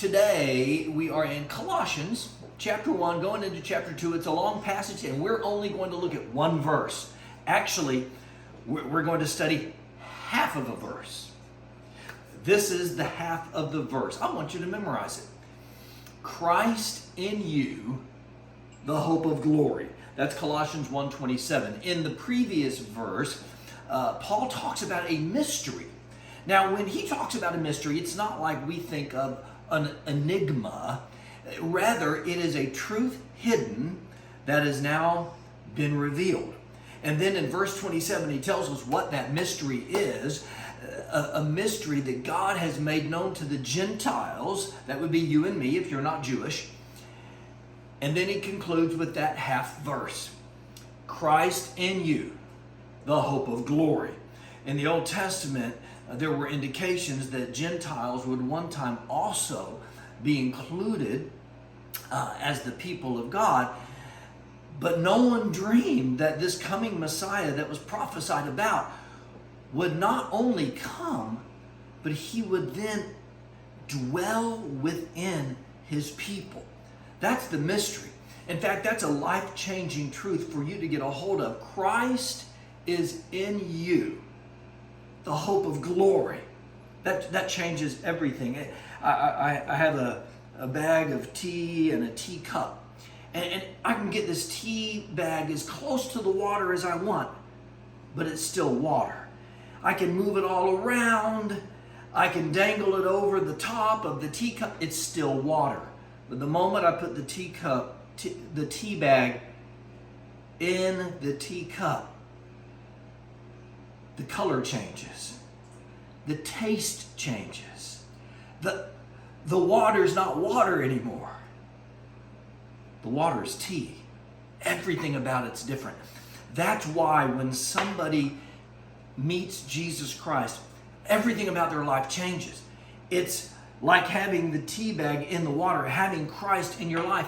Today we are in Colossians chapter 1, going into chapter 2. It's a long passage, and we're only going to look at one verse. Actually, we're going to study half of a verse. This is the half of the verse. I want you to memorize it. Christ in you, the hope of glory. That's Colossians 1:27. In the previous verse, Paul talks about a mystery. Now, when he talks about a mystery, it's not like we think of an enigma. Rather, it is a truth hidden that has now been revealed. And then in verse 27, he tells us what that mystery is. A mystery that God has made known to the Gentiles. That would be you and me if you're not Jewish. And then he concludes with that half verse. Christ in you, the hope of glory. In the Old Testament, there were indications that Gentiles would one time also be included as the people of God. But no one dreamed that this coming Messiah that was prophesied about would not only come, but he would then dwell within his people. That's the mystery. In fact, that's a life-changing truth for you to get a hold of. Christ is in you, the hope of glory. That changes everything. I have a bag of tea and a teacup, and I can get this tea bag as close to the water as I want, but it's still water. I can move it all around. I can dangle it over the top of the teacup. It's still water. But the moment I put the the tea bag in the teacup, the color changes. The taste changes. The water's not water anymore. The water is tea. Everything about it's different. That's why when somebody meets Jesus Christ, everything about their life changes. It's like having the tea bag in the water. Having Christ in your life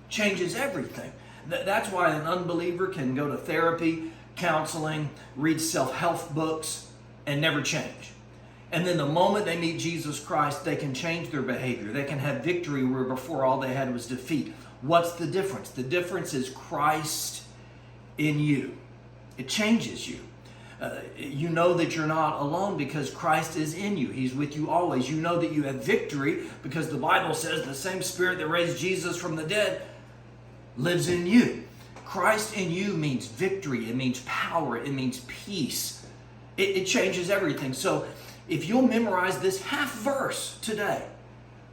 changes everything. That's why an unbeliever can go to therapy, counseling, read self-help books, and never change. And then the moment they meet Jesus Christ, they can change their behavior. They can have victory where before all they had was defeat. What's the difference? The difference is Christ in you. It changes you. You know that you're not alone because Christ is in you. He's with you always. You know that you have victory because the Bible says the same Spirit that raised Jesus from the dead lives in you. Christ in you means victory. It means power. It means peace. It changes everything. So if you'll memorize this half verse today,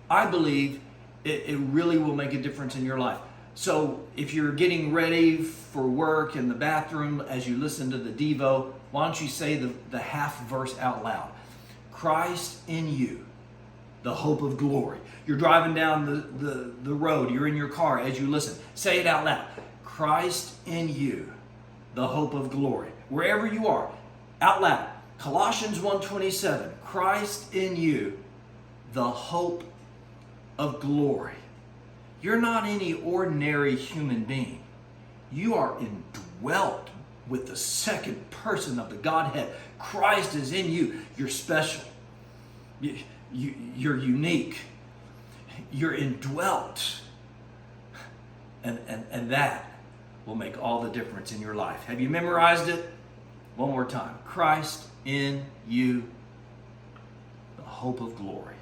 I believe it really will make a difference in your life. So if you're getting ready for work in the bathroom as you listen to the Devo, why don't you say the half verse out loud? Christ in you, the hope of glory. You're driving down the road. You're in your car as you listen. Say it out loud. Christ in you, the hope of glory. Wherever you are, out loud. Colossians 1:27. Christ in you, the hope of glory. You're not any ordinary human being. You are indwelt with the second person of the Godhead. Christ is in you. You're special. You're unique. You're indwelt. And that will make all the difference in your life. Have you memorized it? One more time. Christ in you, the hope of glory.